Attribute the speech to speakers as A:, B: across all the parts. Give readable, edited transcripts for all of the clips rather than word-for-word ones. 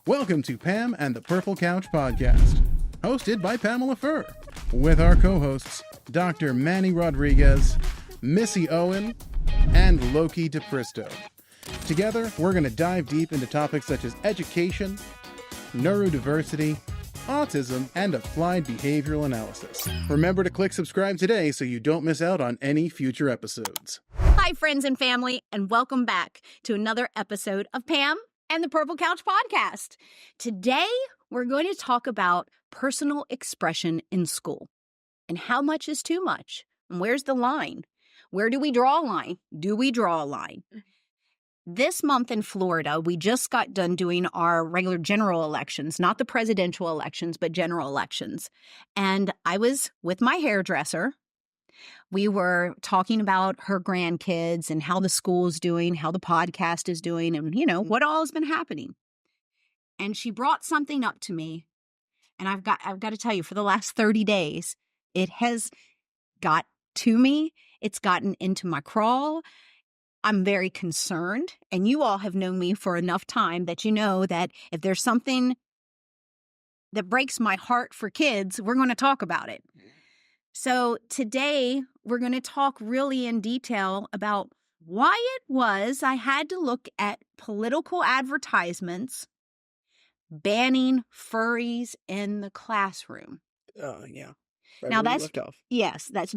A: Welcome to Pam and the Purple Couch Podcast, hosted by Pamela Furr, with our co-hosts, Dr. Manny Rodriguez, Missy Owen, and Loki DePristo. Together, we're going to dive deep into topics such as education, neurodiversity, autism, and applied behavioral analysis. Remember to click subscribe today so you don't miss out on any future episodes.
B: Hi, friends and family, and welcome back to another episode of Pam and the Purple Couch Podcast. Today, we're going to talk about personal expression in school and how much is too much, and where's the line? Where do we draw a line? Do we draw a line? This month in Florida, we just got done doing our regular general elections, not the presidential elections, but general elections. And I was with my hairdresser. We were talking about her grandkids and how the school is doing, how the podcast is doing, and, what all has been happening. And she brought something up to me. And I've got to tell you, for the last 30 days, it has got to me. It's gotten into my crawl. I'm very concerned. And you all have known me for enough time that you know that if there's something that breaks my heart for kids, we're going to talk about it. So today, we're going to talk really in detail about why it was I had to look at political advertisements banning furries in the classroom.
A: Yeah.
B: Right, now that's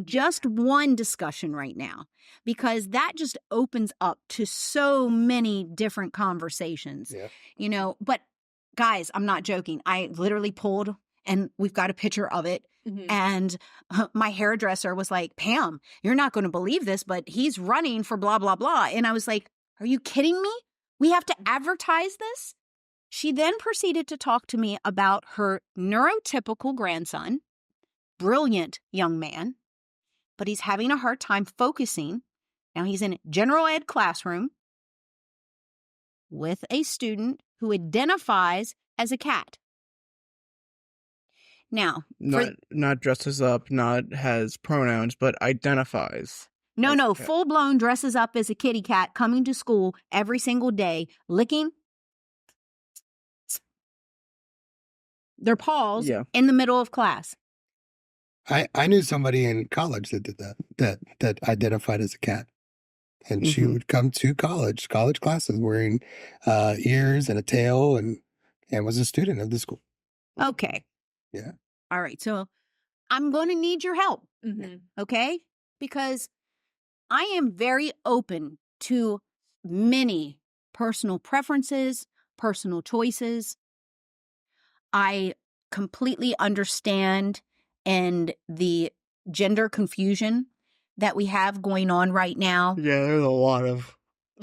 B: just one discussion right now, because that just opens up to so many different conversations, but guys, I'm not joking. I literally pulled, and we've got a picture of it. Mm-hmm. And my hairdresser was like, Pam, you're not going to believe this, but he's running for blah, blah, blah. And I was like, are you kidding me? We have to advertise this? She then proceeded to talk to me about her neurotypical grandson, brilliant young man, but he's having a hard time focusing. Now he's in a general ed classroom with a student who identifies as a cat. Now,
C: not dresses up, not has pronouns, but identifies.
B: No, full-blown dresses up as a kitty cat, coming to school every single day, licking their paws in the middle of class.
D: I knew somebody in college that did that identified as a cat. And she would come to college classes wearing ears and a tail and was a student of the school.
B: Okay.
D: Yeah.
B: All right. So I'm going to need your help. Mm-hmm. Okay? Because I am very open to many personal preferences, personal choices. I completely understand and the gender confusion that we have going on right now.
C: Yeah, there's a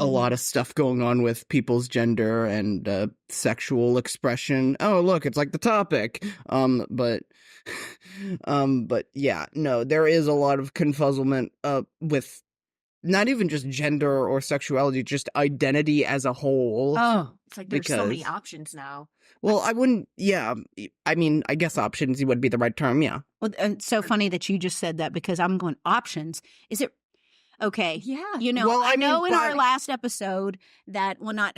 C: lot of stuff going on with people's gender and sexual expression. Oh, look, it's like the topic. But yeah, no, there is a lot of confuzzlement with not even just gender or sexuality, just identity as a whole.
E: Oh, it's like there's so many options now.
C: Well, I guess options would be the right term, yeah.
B: Well, and it's so funny that you just said that, because I'm going, options? Is it? Okay.
E: Yeah.
B: I know in our last episode that, I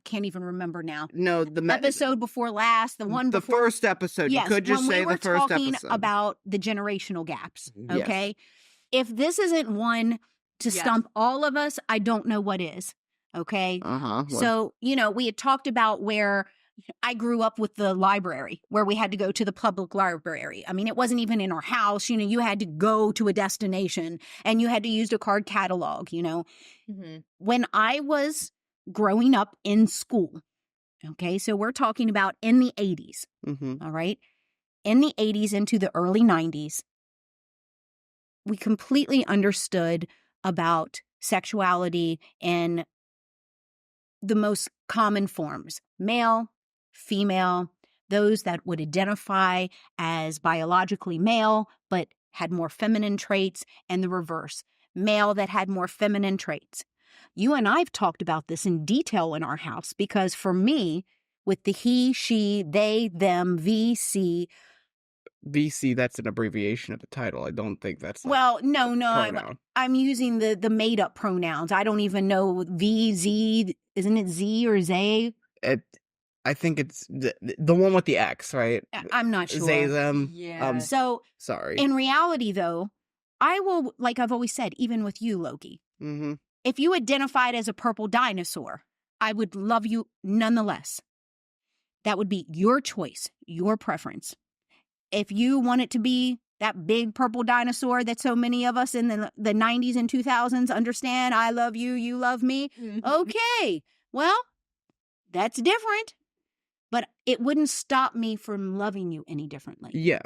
B: can't even remember now.
C: No, the
B: episode before last, the
C: first episode.
B: Yes,
C: you could just say the first episode.
B: We were talking about the generational gaps, okay? Yes. If this isn't one to stump all of us, I don't know what is, okay?
C: Uh-huh.
B: So, we had talked about where I grew up with the library, where we had to go to the public library. I mean, it wasn't even in our house. You had to go to a destination and you had to use a card catalog, Mm-hmm. When I was growing up in school, okay, so we're talking about in the 80s, all right? In the 80s into the early 90s, we completely understood about sexuality in the most common forms: male, female, those that would identify as biologically male but had more feminine traits, and the reverse, male that had more feminine traits. You and I have talked about this in detail in our house, because for me, with the he, she, they, them, VC,
C: VC, that's an abbreviation of the title. I don't think that's
B: no. I'm using the made up pronouns. I don't even know VZ. Isn't it Z or Zay?
C: I think it's the one with the X, right?
B: I'm not sure.
C: They, them.
E: Yeah.
B: So
C: Sorry.
B: in reality, though, I will, like I've always said, even with you, Loki,
C: Mm-hmm.
B: if you identified as a purple dinosaur, I would love you nonetheless. That would be your choice, your preference. If you want it to be that big purple dinosaur that so many of us in the 90s and 2000s understand, I love you, you love me. Okay, well, that's different. But it wouldn't stop me from loving you any differently.
C: Yeah.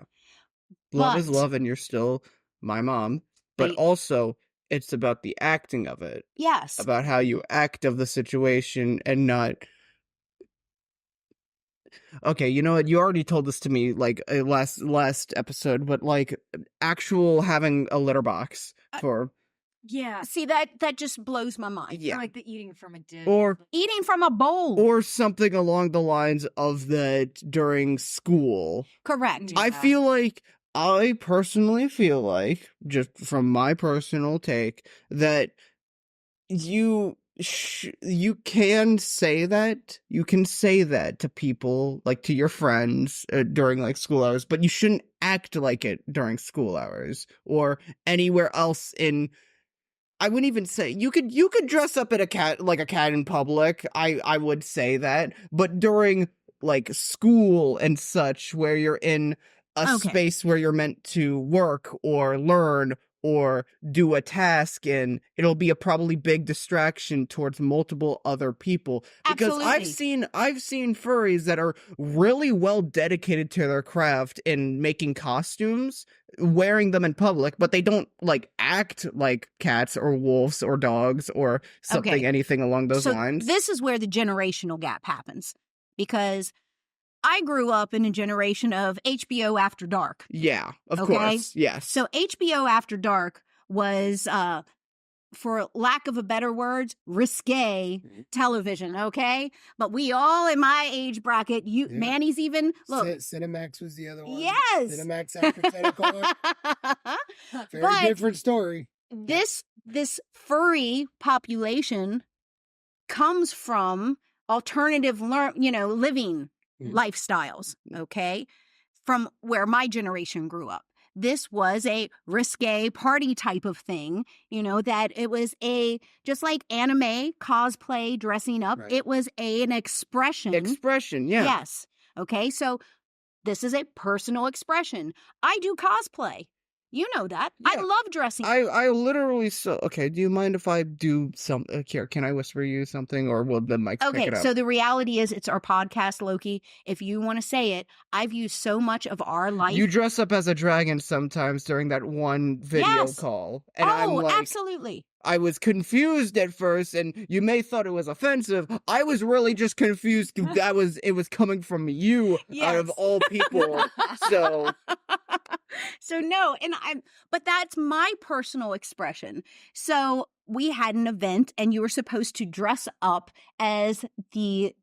C: Love is
B: But-
C: love, and you're still my mom. But also, it's about the acting of it.
B: Yes.
C: About how you act of the situation and not... Okay, you know what? You already told this to me, like, last episode, but, like, actual having a litter box for...
E: Yeah.
B: See, that just blows my mind.
C: Yeah.
E: Or like the eating from a dish.
C: Or
B: Eating from a bowl.
C: or something along the lines of that during school.
B: Correct.
E: Yeah.
C: I personally feel like, just from my personal take, that you can say that. You can say that to people, like to your friends during like school hours, but you shouldn't act like it during school hours or anywhere else in... I wouldn't even say you could dress up at a cat in public. I would say that, but during like school and such, where you're in a space where you're meant to work or learn or do a task, and it'll be a probably big distraction towards multiple other people. Because
B: Absolutely.
C: I've seen furries that are really well dedicated to their craft in making costumes, wearing them in public, but they don't like act like cats or wolves or dogs or something, anything along those lines.
B: This is where the generational gap happens, because I grew up in a generation of HBO After Dark.
C: Yeah, of course. Yes.
B: So HBO After Dark was, for lack of a better words, risque television, okay? But we all in my age bracket, Manny's even, look.
D: Cinemax was the other one.
B: Yes.
D: Cinemax after Technicolor. Very different story.
B: This furry population comes from alternative living lifestyles, okay, from where my generation grew up. This was a risque party type of thing, that it was just like anime, cosplay, dressing up.
D: Right.
B: It was an expression.
C: Yeah.
B: Yes. Okay, so this is a personal expression. I do cosplay. You know that.
C: Yeah.
B: I love dressing.
C: I literally okay, do you mind if I do something here? Can I whisper you something, or will the mic pick it up?
B: So the reality is it's our podcast, Loki. If you want to say it, I've used so much of our life.
C: You dress up as a dragon sometimes during that one video call. And I'm like,
B: absolutely.
C: I was confused at first, and you may thought it was offensive. I was really just confused. It was coming from you out of all people. So
B: no, but that's my personal expression. So we had an event, and you were supposed to dress up as the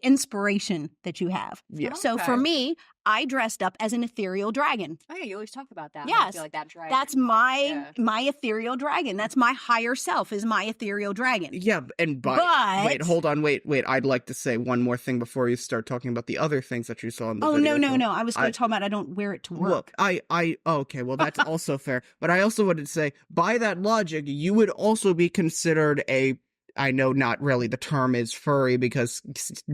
B: inspiration that you have.
C: Yeah.
B: So for me, I dressed up as an ethereal dragon.
E: Oh yeah, you always talk about that.
B: Yes.
E: I feel like that dragon.
B: That's my ethereal dragon. That's my higher self, is my ethereal dragon.
C: Yeah, but wait, hold on, wait. I'd like to say one more thing before you start talking about the other things that you saw in the video.
B: No. I was going to talk about I don't wear it to work.
C: Look, okay, well that's also fair. But I also wanted to say, by that logic, you would also be considered I know not really the term is furry because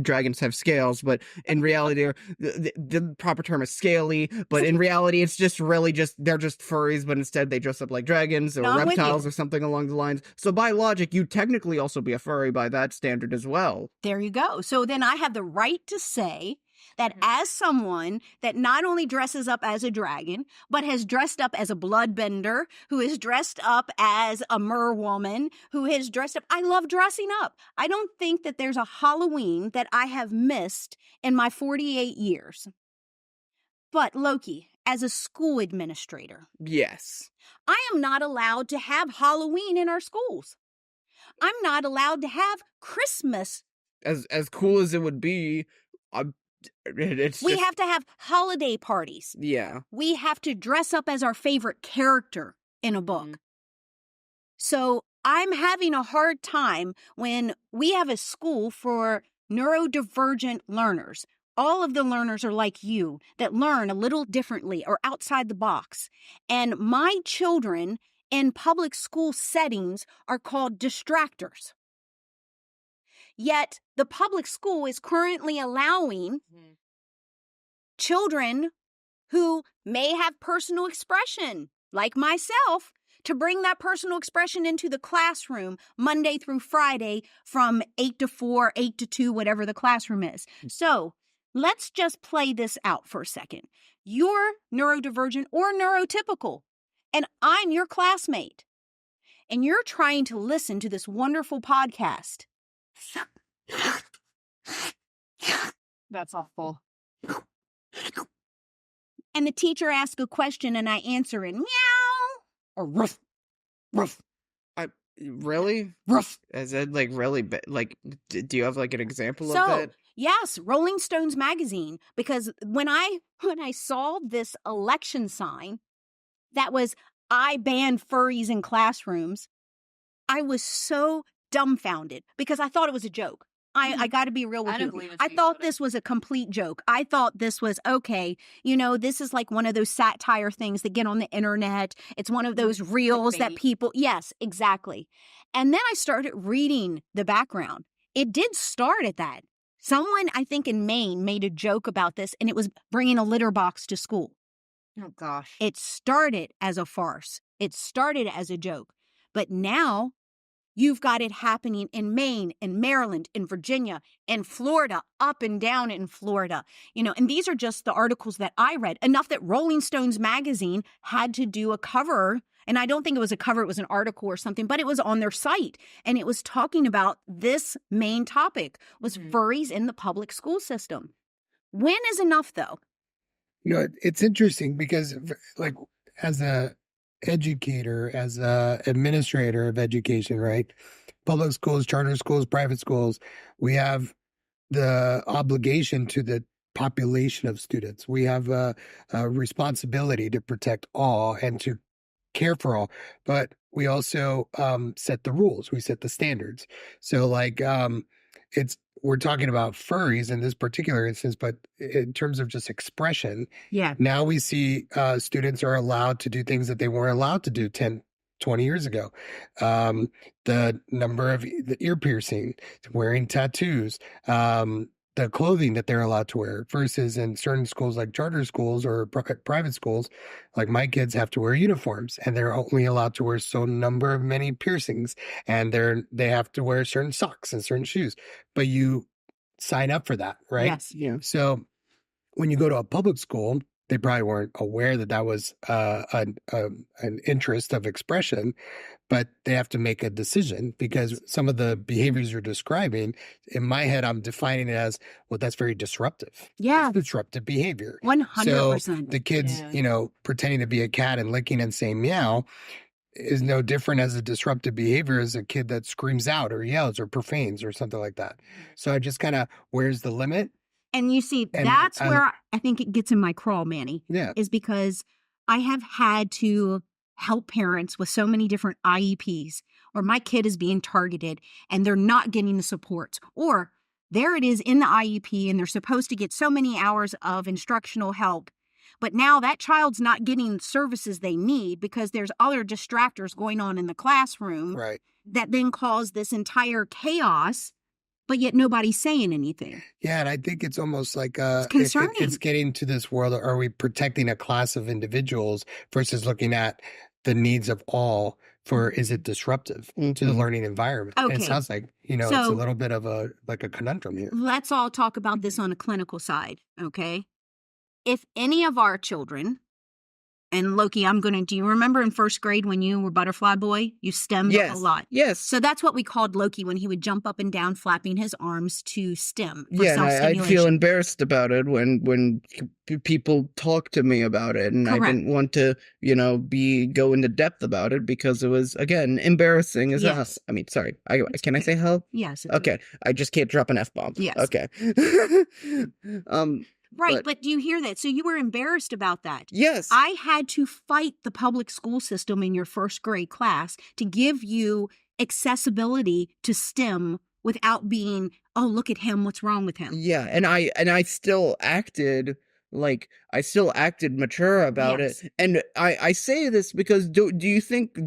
C: dragons have scales, but in reality, the proper term is scaly. But in reality, it's just really they're just furries, but instead they dress up like dragons or reptiles or something along the lines. So by logic, you'd technically also be a furry by that standard as well.
B: There you go. So then I have the right to say that as someone that not only dresses up as a dragon, but has dressed up as a bloodbender, who is dressed up as a merwoman, who has dressed up, I love dressing up. I don't think that there's a Halloween that I have missed in my 48 years. But Loki, as a school administrator,
C: yes,
B: I am not allowed to have Halloween in our schools. I'm not allowed to have Christmas.
C: As cool as it would be,
B: We have to have holiday parties.
C: Yeah.
B: We have to dress up as our favorite character in a book. So I'm having a hard time when we have a school for neurodivergent learners. All of the learners are like you that learn a little differently or outside the box. And my children in public school settings are called distractors. Yet the public school is currently allowing children who may have personal expression, like myself, to bring that personal expression into the classroom Monday through Friday from 8 to 4, 8 to 2, whatever the classroom is. So let's just play this out for a second. You're neurodivergent or neurotypical, and I'm your classmate, and you're trying to listen to this wonderful podcast.
E: That's awful.
B: And the teacher asks a question and I answer in meow or ruff, ruff,
C: Really?
B: ruff.
C: Is it like really like? Do you have like an example of
B: So,
C: that?
B: yes, Rolling Stones magazine, because when I saw this election sign that was I ban furries in classrooms, I was so dumbfounded because I thought it was a joke. I got to be real with
E: I don't
B: you.
E: believe it.
B: I thought this was a complete joke. I thought this was okay. You know, this is like one of those satire things that get on the internet. It's one of those reels that
E: Clickbait.
B: people, yes, exactly. And then I started reading the background. It did start at that. Someone, I think in Maine, made a joke about this, and it was bringing a litter box to school.
E: Oh gosh.
B: It started as a farce. It started as a joke. But now you've got it happening in Maine, in Maryland, in Virginia, in Florida, up and down in Florida. You know, and these are just the articles that I read. Enough that Rolling Stones magazine had to do a cover. And I don't think it was a cover, it was an article or something, but it was on their site. And it was talking about this main topic was furries in the public school system. When is enough, though?
D: You know, it's interesting because, like, as a educator, as a administrator of education, right? Public schools, charter schools, private schools, we have the obligation to the population of students. We have a responsibility to protect all and to care for all, but we also set the rules. We set the standards. So, like, we're talking about furries in this particular instance, but in terms of just expression,
B: Yeah.
D: now we see students are allowed to do things that they weren't allowed to do 10, 20 years ago. The number of the ear piercing, wearing tattoos, the clothing that they're allowed to wear versus in certain schools like charter schools or private schools, like my kids have to wear uniforms and they're only allowed to wear so number of many piercings and they have to wear certain socks and certain shoes, but you sign up for that, right?
B: Yes.
C: Yeah.
D: So when you go to a public school, they probably weren't aware that that was an interest of expression, but they have to make a decision because some of the behaviors you're describing, in my head, I'm defining it as, well, that's very disruptive.
B: Yeah.
D: It's disruptive behavior.
B: 100%.
D: So the kids,
E: Yeah.
D: you know, pretending to be a cat and licking and saying meow is no different as a disruptive behavior as a kid that screams out or yells or profanes or something like that. So I just kind of, where's the limit?
B: And you see,
D: And
B: that's where I think it gets in my crawl, Manny,
D: Yeah.
B: is because I have had to help parents with so many different IEPs, or my kid is being targeted and they're not getting the supports, or there it is in the IEP and they're supposed to get so many hours of instructional help. But now that child's not getting services they need because there's other distractors going on in the classroom
D: Right.
B: that then cause this entire chaos, but yet nobody's saying anything.
D: Yeah, and I think it's almost like
B: It's concerning.
D: it's getting to this world. Are we protecting a class of individuals versus looking at the needs of all? For is it disruptive to the learning environment? And
B: Okay.
D: it sounds like it's a
B: So-
D: little bit of a conundrum here.
B: Let's all talk about this on a clinical side, okay? If any of our children, and Loki, do you remember in first grade when you were Butterfly Boy? You stemmed
C: Yes.
B: a lot.
C: Yes.
B: So that's what we called Loki when he would jump up and down, flapping his arms to stem for
C: Yeah, and I'd
B: self-stimulation.
C: feel embarrassed about it when people talk to me about it, and
B: Correct.
C: I didn't want to, go into depth about it because it was again embarrassing as hell.
B: Yes.
C: I mean, sorry,
B: It's
C: can I
B: okay.
C: say hell?
B: Yes. it's
C: Okay, I just can't drop an F-bomb.
B: Yes.
C: Okay.
B: Right,
C: But-
B: but do you hear that? So you were embarrassed about that.
C: Yes.
B: I had to fight the public school system in your first grade class to give you accessibility to STEM without being, oh, look at him, what's wrong with him?
C: Yeah, and I still acted mature about
B: Yes.
C: it. And I say this because do you think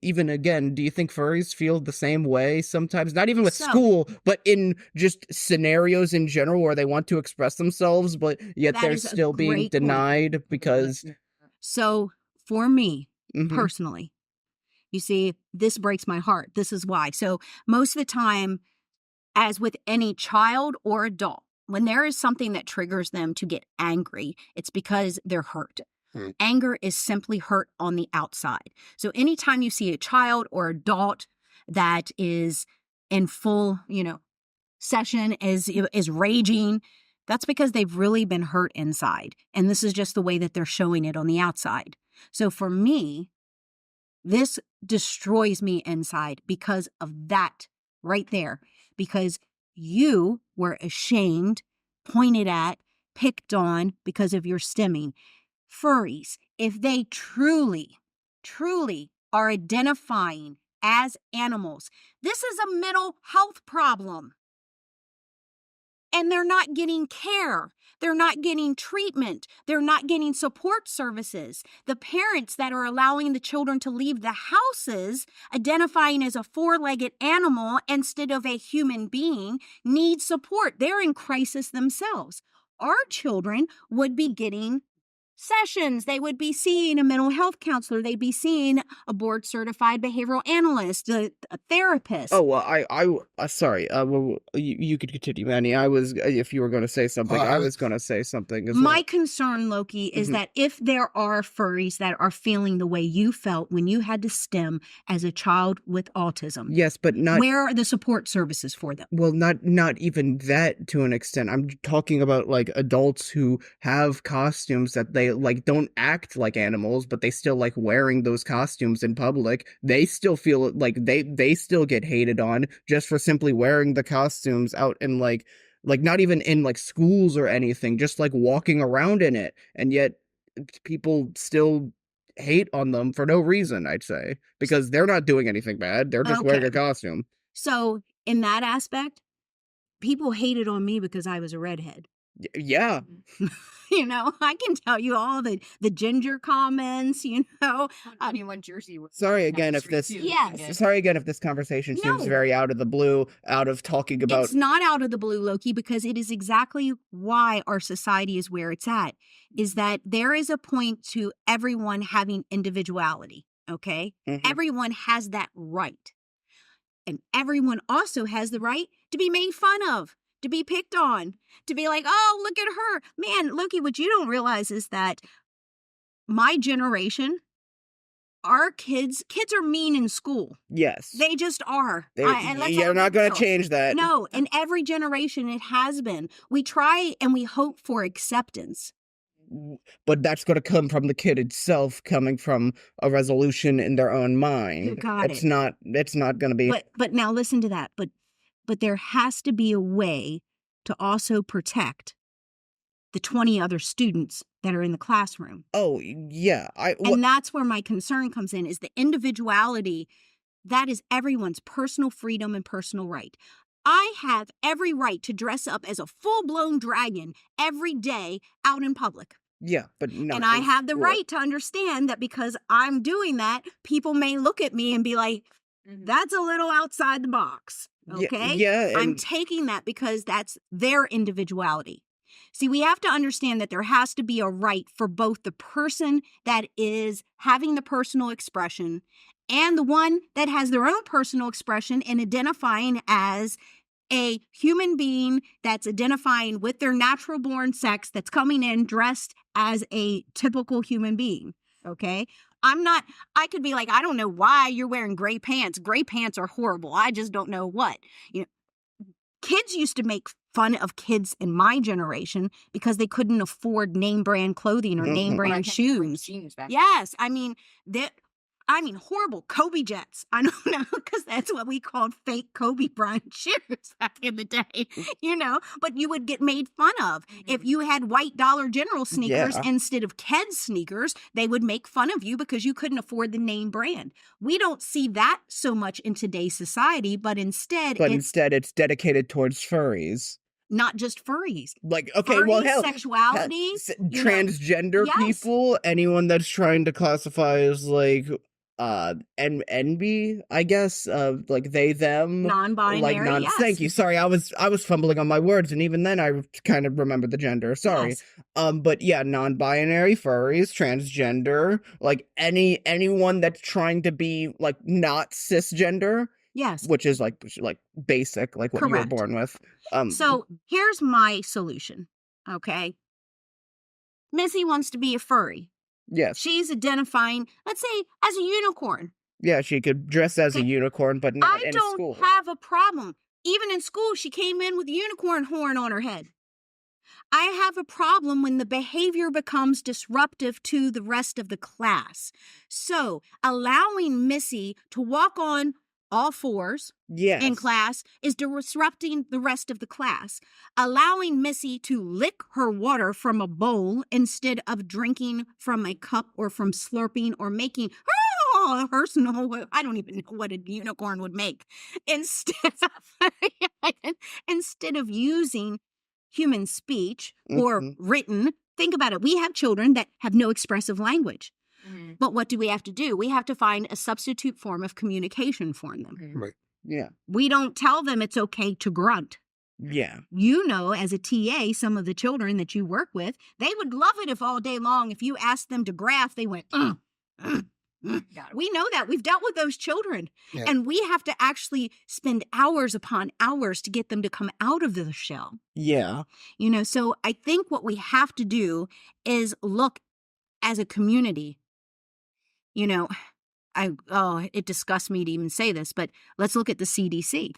C: even again, do you think furries feel the same way sometimes? Not even with
B: So-
C: school, but in just scenarios in general where they want to express themselves, but yet
B: That
C: they're
B: is a
C: still being
B: great point.
C: denied because
B: So for me,
C: Mhm.
B: personally, you see, this breaks my heart. This is why. So most of the time, as with any child or adult, when there is something that triggers them to get angry, it's because they're hurt. Anger is simply hurt on the outside. So anytime you see a child or adult that is in full, session, is raging, that's because they've really been hurt inside. And this is just the way that they're showing it on the outside. So for me, this destroys me inside because of that right there. Because you were ashamed, pointed at, picked on because of your stimming. Furries, if they truly are identifying as animals, this is a mental health problem. And they're not getting care. They're not getting treatment. They're not getting support services. The parents that are allowing the children to leave the houses, identifying as a four-legged animal instead of a human being, need support. They're in crisis themselves. Our children would be getting sessions. They would be seeing a mental health counselor. They'd be seeing a board-certified behavioral analyst, a therapist.
C: Oh, well, sorry. Well, you could continue, Manny. If you were going to say something, I was going to say something as well.
B: My concern, Loki, is that if there are furries that are feeling the way you felt when you had to stim as a child with autism,
C: Yes, but not.
B: where are the support services for them?
C: Well, not even that to an extent. I'm talking about like adults who have costumes that they like don't act like animals, but they still like wearing those costumes in public. They still feel like they still get hated on just for simply wearing the costumes out in like not even in like schools or anything, just like walking around in it. And yet people still hate on them for no reason, I'd say, because they're not doing anything bad. They're just wearing a costume.
B: So in that aspect, people hated on me because I was a redhead.
C: Yeah.
B: I can tell you all the ginger comments,
E: Anyone Jersey was
C: Sorry again if this conversation seems
B: No.
C: very out of the blue, out of talking about.
B: It's not out of the blue, Loki, because it is exactly why our society is where it's at, is that there is a point to everyone having individuality, okay?
C: Mhm.
B: Everyone has that right. And everyone also has the right to be made fun of, to be picked on, to be like, oh, look at her. Man, Loki, what you don't realize is that my generation, our kids are mean in school.
C: Yes.
B: They just are.
C: You're not going to change that.
B: No, in every generation it has been. We try and we hope for acceptance.
C: But that's going to come from the kid itself, coming from a resolution in their own mind.
B: You got
C: it's
B: it.
C: It's not going to be.
B: But now listen to that. But there has to be a way to also protect the 20 other students that are in the classroom.
C: Oh, yeah.
B: And that's where my concern comes in, is the individuality. That is everyone's personal freedom and personal right. I have every right to dress up as a full-blown dragon every day out in public.
C: Yeah, but no.
B: And I have the right to understand that because I'm doing that, people may look at me and be like, that's a little outside the box. Okay?
C: Yeah.
B: I'm taking that because that's their individuality. See, we have to understand that there has to be a right for both the person that is having the personal expression and the one that has their own personal expression and identifying as a human being that's identifying with their natural born sex, that's coming in dressed as a typical human being. Okay? I could be like, I don't know why you're wearing gray pants. Gray pants are horrible. I just don't know what. Kids used to make fun of kids in my generation because they couldn't afford name brand clothing or name brand shoes. Yes. I mean, horrible Kobe jets. I don't know, because that's what we called fake Kobe Bryant shoes back in the day, but you would get made fun of. If you had white Dollar General sneakers instead of Keds sneakers, they would make fun of you because you couldn't afford the name brand. We don't see that so much in today's society, but instead
C: it's dedicated towards furries.
B: Not just furries.
C: Like, okay,
B: furries,
C: well, hell,
B: sexuality,
C: transgender
B: yes.
C: people, anyone that's trying to classify as like NB, I guess, like they them,
B: non-binary.
C: Like
B: yes.
C: Thank you. Sorry, I was fumbling on my words, and even then I kind of remembered the gender. Sorry.
B: Yes.
C: But yeah, non-binary, furries, transgender, like anyone that's trying to be like not cisgender.
B: Yes.
C: Which is like basic, like what
B: Correct.
C: you were born with.
B: So here's my solution. Okay. Missy wants to be a furry.
C: Yes.
B: She's identifying, let's say, as a unicorn.
C: Yeah, she could dress as a unicorn, but not in school.
B: I don't have a problem. Even in school, she came in with a unicorn horn on her head. I have a problem when the behavior becomes disruptive to the rest of the class. So allowing Missy to walk on all fours in class is disrupting the rest of the class. Allowing Missy to lick her water from a bowl instead of drinking from a cup or from slurping or making her snow. I don't even know what a unicorn would make. Instead of using human speech or written, think about it. We have children that have no expressive language. But what do we have to do? We have to find a substitute form of communication for them.
D: Right.
C: Yeah.
B: We don't tell them it's okay to grunt.
C: Yeah.
B: As a TA, some of the children that you work with, they would love it if all day long, if you asked them to graph, they went, We know that. We've dealt with those children. Yeah. And we have to actually spend hours upon hours to get them to come out of the shell.
C: Yeah.
B: So I think what we have to do is look as a community. It disgusts me to even say this, but let's look at the CDC,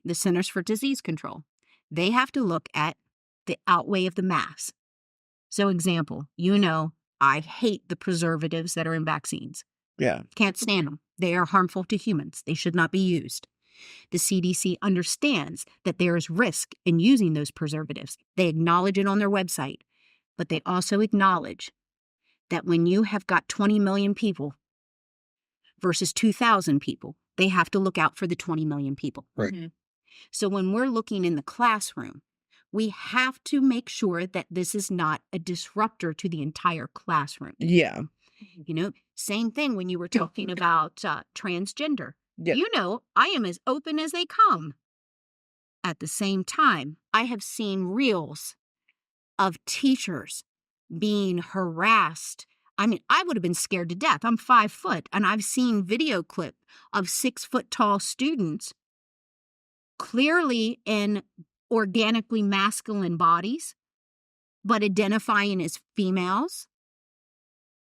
B: the Centers for Disease Control. They have to look at the outweigh of the mass. So example, I hate the preservatives that are in vaccines.
C: Yeah.
B: Can't stand them. They are harmful to humans. They should not be used. The CDC understands that there is risk in using those preservatives. They acknowledge it on their website, but they also acknowledge that when you have got 20 million people versus 2,000 people, they have to look out for the 20 million people.
D: Right.
B: Mm-hmm. So when we're looking in the classroom, we have to make sure that this is not a disruptor to the entire classroom.
C: Yeah.
B: Same thing when you were talking about transgender.
C: Yeah.
B: I am as open as they come. At the same time, I have seen reels of teachers being harassed. I would have been scared to death. I'm 5 foot, and I've seen video clip of 6 foot tall students clearly in organically masculine bodies, but identifying as females.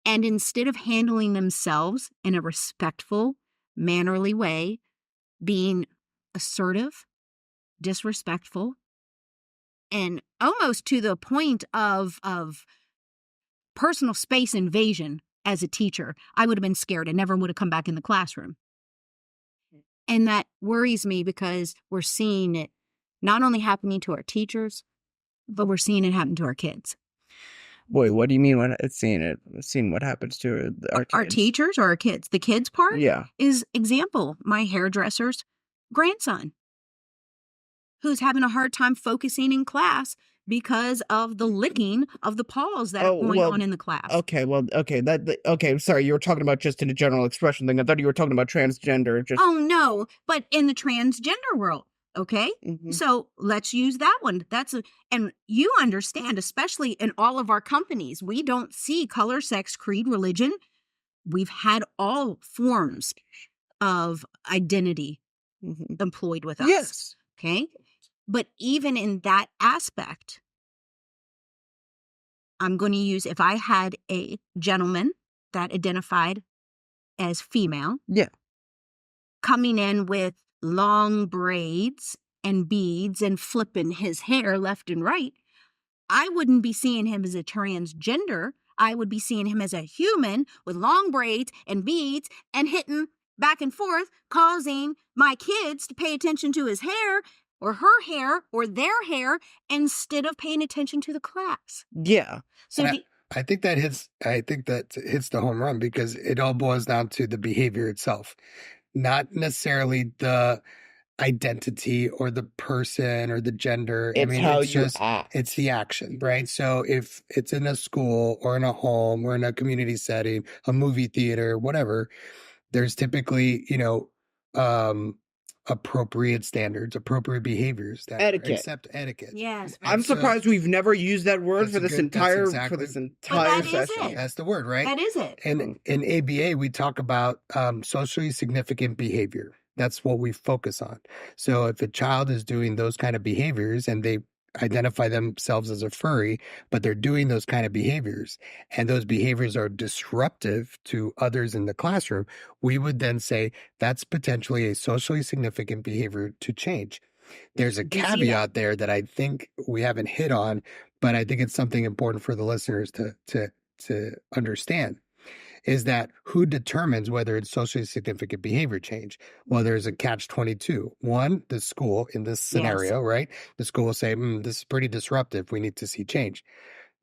B: And instead of handling themselves in a respectful, mannerly way, being assertive, disrespectful, and almost to the point of personal space invasion as a teacher, I would have been scared and never would have come back in the classroom. And that worries me because we're seeing it not only happening to our teachers, but we're seeing it happen to our kids.
C: Wait, what do you mean when it's seeing what happens to our kids?
B: Our teachers or our kids? The kids part is example, my hairdresser's grandson, who's having a hard time focusing in class because of the licking of the paws that are going on in the class.
C: Okay, sorry, you were talking about just in a general expression thing. I thought you were talking about transgender.
B: Oh, no, but in the transgender world, okay? Mm-hmm. So let's use that one. And you understand, especially in all of our companies, we don't see color, sex, creed, religion. We've had all forms of identity employed with us.
C: Yes.
B: Okay? But even in that aspect, I'm going to use, if I had a gentleman that identified as female, coming in with long braids and beads and flipping his hair left and right, I wouldn't be seeing him as a transgender. I would be seeing him as a human with long braids and beads and hitting back and forth, causing my kids to pay attention to his hair or her hair or their hair instead of paying attention to the class.
C: Yeah.
B: So
D: I think that hits the home run, because it all boils down to the behavior itself, not necessarily the identity or the person or the gender.
C: It's how you act.
D: It's the action, right? So if it's in a school or in a home or in a community setting, a movie theater, whatever, there's typically, appropriate standards, appropriate behaviors that
C: Etiquette.
D: accept etiquette.
B: yes,
C: I'm
D: So-
C: surprised we've never used that word
D: That's
C: for
D: a
C: this
D: good- that's
C: entire
D: exactly-
C: for this
B: But
C: entire
B: that is
C: session.
B: it.
D: That's the word, right?
B: that is it.
D: And in ABA, we talk about socially significant behavior. That's what we focus on. So if a child is doing those kind of behaviors and they identify themselves as a furry, but they're doing those kind of behaviors, and those behaviors are disruptive to others in the classroom, we would then say that's potentially a socially significant behavior to change. There's a
B: Do you see that?
D: caveat there that I think we haven't hit on, but I think it's something important for the listeners to understand, is that who determines whether it's socially significant behavior change? Well, there's a catch-22. One, the school in this scenario, right? The school will say, this is pretty disruptive. We need to see change.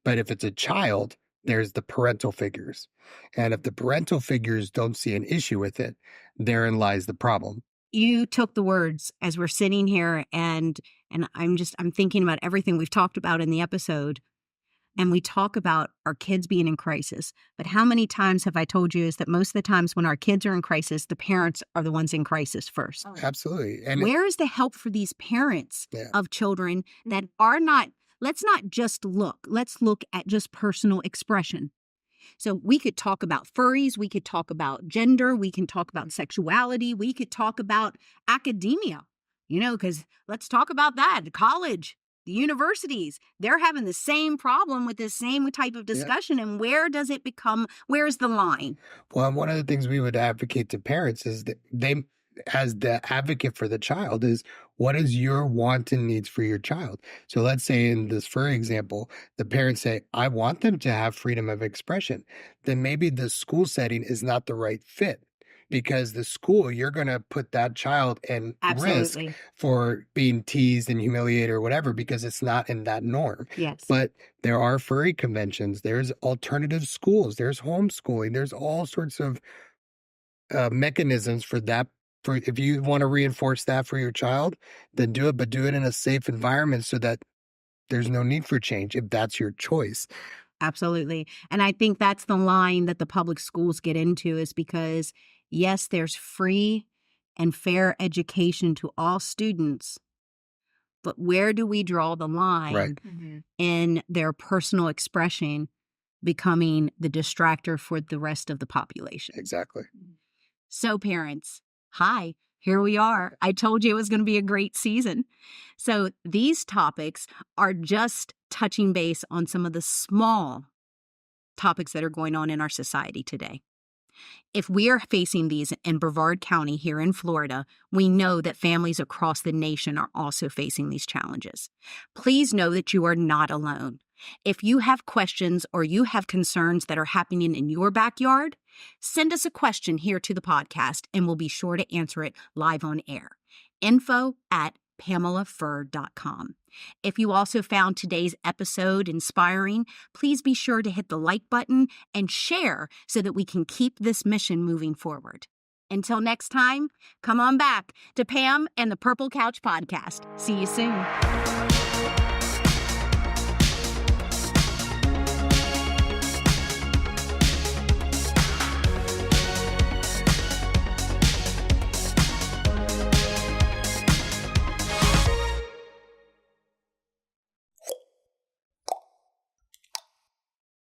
D: But if it's a child, there's the parental figures. And if the parental figures don't see an issue with it, therein lies the problem.
B: You took the words as we're sitting here, and I'm thinking about everything we've talked about in the episode. And we talk about our kids being in crisis. But how many times have I told you is that most of the times when our kids are in crisis, the parents are the ones in crisis first.
D: Absolutely. And
B: Where is the help for these parents
D: Yeah.
B: of children that are not, let's not just look, let's look at just personal expression. So we could talk about furries, we could talk about gender, we can talk about sexuality, we could talk about academia, because let's talk about that. College, the universities, they're having the same problem with this same type of discussion. And where's the line?
D: Well, one of the things we would advocate to parents is that they, as the advocate for the child, is what is your want and needs for your child? So let's say in this furry example, the parents say, I want them to have freedom of expression. Then maybe the school setting is not the right fit, because the school, you're going to put that child in risk
B: Absolutely.
D: for being teased and humiliated or whatever, because it's not in that norm.
B: Yes.
D: But there are furry conventions, there's alternative schools, there's homeschooling, there's all sorts of mechanisms for that. For if you want to reinforce that for your child, then do it, but do it in a safe environment so that there's no need for change if that's your choice.
B: Absolutely. And I think that's the line that the public schools get into, is because, yes, there's free and fair education to all students, but where do we draw the line
D: Right.
B: in their personal expression becoming the distractor for the rest of the population?
D: Exactly.
B: So parents, hi, here we are. I told you it was going to be a great season. So these topics are just touching base on some of the small topics that are going on in our society today. If we are facing these in Brevard County here in Florida, we know that families across the nation are also facing these challenges. Please know that you are not alone. If you have questions or you have concerns that are happening in your backyard, send us a question here to the podcast and we'll be sure to answer it live on air. info@PamelaFur.com. If you also found today's episode inspiring, please be sure to hit the like button and share so that we can keep this mission moving forward. Until next time, come on back to Pam and the Purple Couch Podcast. See you soon.